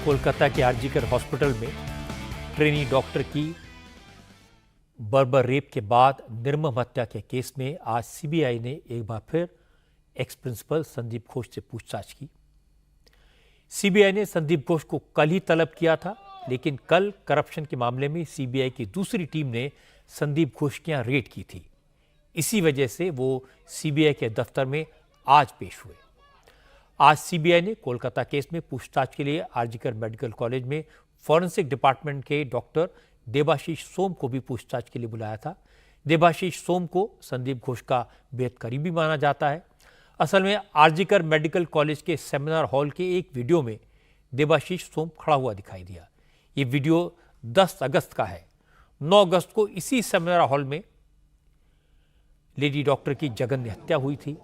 कोलकाता के आरजीकर हॉस्पिटल में trainee doctor की बर्बर रेप के बाद निर्मम हत्या के केस में आज सीबीआई ने एक बार फिर एक्स प्रिंसिपल संदीप घोष से पूछताछ की। सीबीआई ने संदीप घोष को कल ही तलब किया था, लेकिन कल करप्शन के मामले में सीबीआई की दूसरी टीम ने संदीप घोष के यहां रेड की थी। इसी वजह से वो सीबीआई के दफ्तर में आज पेश हुए। आज सीबीआई ने कोलकाता केस में पूछताछ के लिए आरजीकर मेडिकल कॉलेज में फॉरेंसिक डिपार्टमेंट के डॉक्टर देबाशीष सोम को भी पूछताछ के लिए बुलाया था। देबाशीष सोम को संदीप घोष का बेहद करीबी माना जाता है। असल में आरजीकर मेडिकल कॉलेज के सेमिनार हॉल के एक वीडियो में देबाशीष सोम खड़ा हुआ दिखाई दिया। ये वीडियो 10 अगस्त का है। 9 अगस्त को इसी सेमिनार हॉल में लेडी डॉक्टर की जघन्य हत्या हुई थी।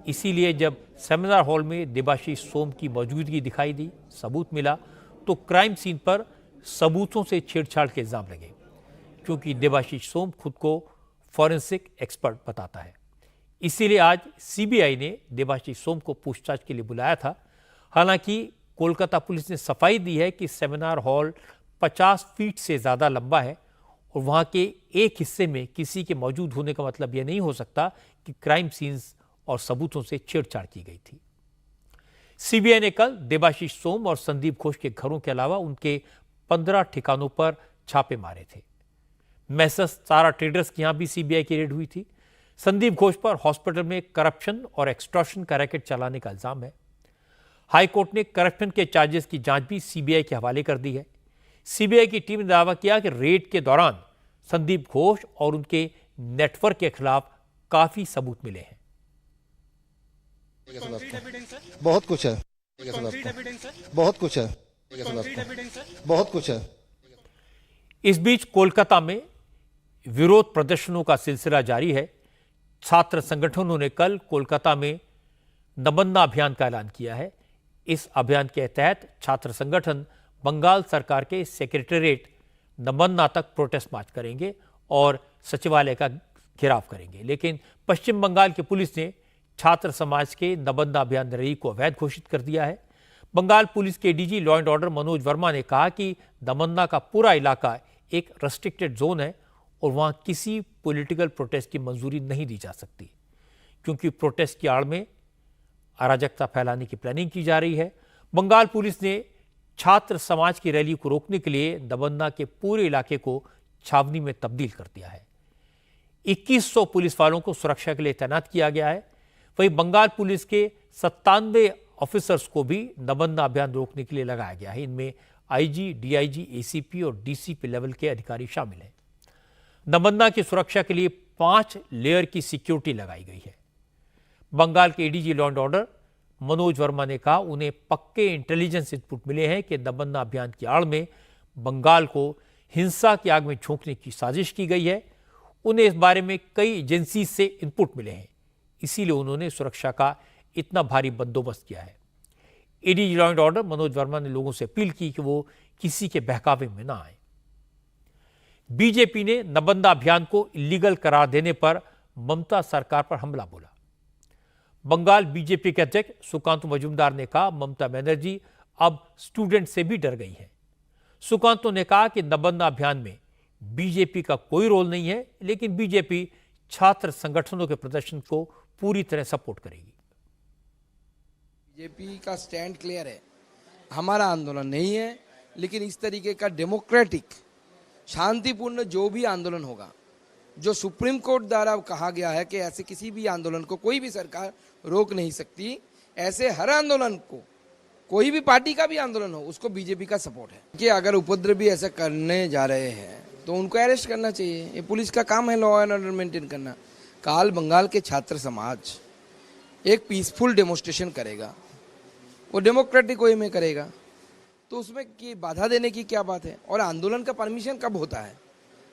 इसीलिए जब सेमिनार हॉल में देबाशीष सोम की मौजूदगी दिखाई दी, सबूत मिला, तो क्राइम सीन पर सबूतों से छेड़छाड़ के इल्जाम लगे, क्योंकि देबाशीष सोम खुद को फॉरेंसिक एक्सपर्ट बताता है। इसीलिए आज सीबीआई ने देबाशीष सोम को पूछताछ के लिए बुलाया था। हालांकि कोलकाता पुलिस ने सफाई दी है कि सेमिनार हॉल 50 फीट से ज़्यादा लंबा है और वहाँ के एक हिस्से में किसी के मौजूद होने का मतलब यह नहीं हो सकता कि क्राइम सीन्स और सबूतों से छेड़छाड़ की गई थी। सीबीआई ने कल देबाशीष सोम और संदीप घोष के घरों के अलावा उनके 15 ठिकानों पर छापे मारे थे। मैसर्स तारा ट्रेडर्स के यहां भी सीबीआई की रेड हुई थी। संदीप घोष पर हॉस्पिटल में करप्शन और एक्सटॉर्शन का रैकेट चलाने का इल्जाम है। हाईकोर्ट ने करप्शन के चार्जेस की जांच भी सीबीआई के हवाले कर दी है। सीबीआई की टीम ने दावा किया कि रेड के दौरान संदीप घोष और उनके नेटवर्क के खिलाफ काफी सबूत मिले हैं। बहुत कुछ है, बहुत कुछ है, बहुत कुछ है। इस बीच कोलकाता में विरोध प्रदर्शनों का सिलसिला जारी है। छात्र संगठनों ने कल कोलकाता में नमन्ना अभियान का ऐलान किया है। इस अभियान के तहत छात्र संगठन बंगाल सरकार के सेक्रेटेरिएट नमन्ना तक प्रोटेस्ट मार्च करेंगे और सचिवालय का घेराव करेंगे। लेकिन पश्चिम बंगाल की पुलिस ने छात्र समाज के नमन्ना अभियान रैली को अवैध घोषित कर दिया है। बंगाल पुलिस के DG law and order Manoj Verma ने कहा कि नमन्ना का पूरा इलाका एक रेस्ट्रिक्टेड जोन है और वहां किसी पॉलिटिकल प्रोटेस्ट की मंजूरी नहीं दी जा सकती, क्योंकि प्रोटेस्ट की आड़ में अराजकता फैलाने की प्लानिंग की जा रही है। बंगाल पुलिस ने छात्र समाज की रैली को रोकने के लिए नमन्ना के पूरे इलाके को छावनी में तब्दील कर दिया है। 2100 पुलिस वालों को सुरक्षा के लिए तैनात किया गया है। वहीं बंगाल पुलिस के 97 ऑफिसर्स को भी नमन्ना अभियान रोकने के लिए लगाया गया है। इनमें आईजी, डीआईजी, एसीपी और डीसीपी लेवल के अधिकारी शामिल हैं। नमन्ना की सुरक्षा के लिए 5 लेयर की सिक्योरिटी लगाई गई है। बंगाल के ADG law and order Manoj Verma ने कहा उन्हें पक्के इंटेलिजेंस इनपुट मिले हैं कि नमन्ना अभियान की आड़ में बंगाल को हिंसा की आग में झोंकने की साजिश की गई है। उन्हें इस बारे में कई एजेंसी से इनपुट मिले हैं, इसीलिए उन्होंने सुरक्षा का इतना भारी बंदोबस्त किया है। ADG law and order Manoj Verma ने लोगों से अपील की कि वो किसी के बहकावे में ना आए। बीजेपी ने नमन्ना अभियान को इलीगल करार देने पर ममता सरकार पर हमला बोला। बंगाल बीजेपी के अध्यक्ष सुकांतु मजूमदार ने कहा ममता बनर्जी अब स्टूडेंट से भी डर गई है। सुकांतु ने कहा कि नमन्ना अभियान में बीजेपी का कोई रोल नहीं है, लेकिन बीजेपी छात्र संगठनों के प्रदर्शन को पूरी तरह सपोर्ट करेगी। बीजेपी का स्टैंड क्लियर है, हमारा आंदोलन नहीं है, लेकिन इस तरीके का डेमोक्रेटिक शांतिपूर्ण जो भी आंदोलन होगा, जो सुप्रीम कोर्ट द्वारा कहा गया है कि ऐसे किसी भी आंदोलन को कोई भी सरकार रोक नहीं सकती, ऐसे हर आंदोलन को, कोई भी पार्टी का भी आंदोलन हो, उसको बीजेपी का सपोर्ट है। कि अगर उपद्रवी ऐसा करने जा रहे हैं तो उनको अरेस्ट करना चाहिए। ये पुलिस का काम है लॉ एंड ऑर्डर मेंटेन करना। काल बंगाल के छात्र समाज एक पीसफुल डेमोन्स्ट्रेशन करेगा, वो डेमोक्रेटिक वे में करेगा, तो उसमें की बाधा देने की क्या बात है। और आंदोलन का परमिशन कब होता है?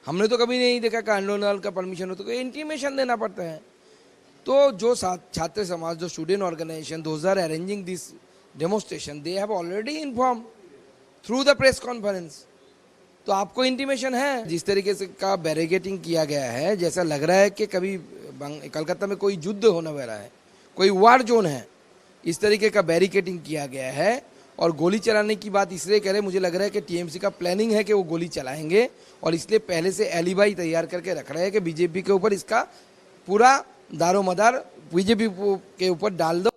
हमने तो कभी नहीं देखा कि आंदोलन का परमिशन हो, तो इंटीमेशन देना पड़ता है। तो जो छात्र समाज, जो student organisation, those are arranging this demonstration, they have already inform through the press conference. तो आपको इंटीमेशन है। जिस तरीके से का बैरिकेडिंग किया गया है, जैसा लग रहा है कि कभी कलकत्ता में कोई युद्ध होने वाला है, कोई वार जोन है, इस तरीके का बैरिकेडिंग किया गया है और गोली चलाने की बात इसलिए कह रहे, मुझे लग रहा है कि टीएमसी का प्लानिंग है कि वो गोली चलाएंगे और इसलिए पहले से एलिबाई तैयार करके रख रहे हैं कि बीजेपी के ऊपर इसका पूरा दारोमदार बीजेपी के ऊपर डाल दो।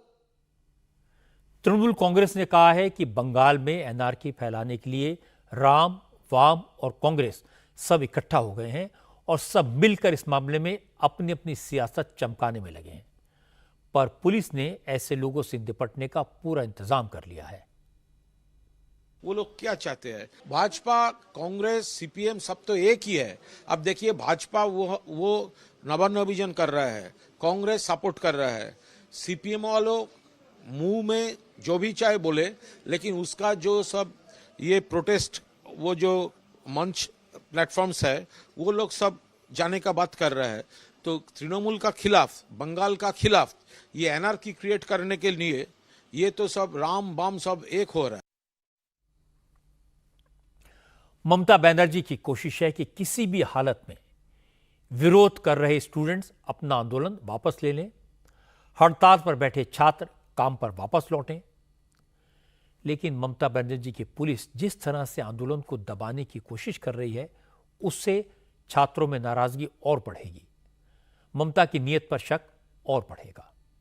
तृणमूल कांग्रेस ने कहा है कि बंगाल में एनआरकी फैलाने के लिए राम, वाम और कांग्रेस सब इकट्ठा हो गए हैं और सब मिलकर इस मामले में अपनी अपनी सियासत चमकाने में लगे हैं। पर पुलिस ने ऐसे लोगों से निपटने का पूरा इंतजाम कर लिया है। वो लोग क्या चाहते हैं? भाजपा, कांग्रेस, सीपीएम सब तो एक ही है। अब देखिए, भाजपा वो नवान्न विजन कर रहा है, कांग्रेस सपोर्ट कर रहा है, सीपीएम वालों मुंह में जो भी चाहे बोले, लेकिन उसका जो सब ये प्रोटेस्ट, वो जो मंच प्लेटफॉर्म्स है, वो लोग सब जाने का बात कर रहा है। तो तृणमूल का खिलाफ, बंगाल का खिलाफ ये एनआरकी क्रिएट करने के लिए ये तो सब राम बाम सब एक हो रहा है। ममता बनर्जी की कोशिश है कि किसी भी हालत में विरोध कर रहे स्टूडेंट्स अपना आंदोलन वापस ले लें, हड़ताल पर बैठे छात्र काम पर वापस लौटें। लेकिन ममता बनर्जी की पुलिस जिस तरह से आंदोलन को दबाने की कोशिश कर रही है, उससे छात्रों में नाराजगी और बढ़ेगी, ममता की नीयत पर शक और बढ़ेगा।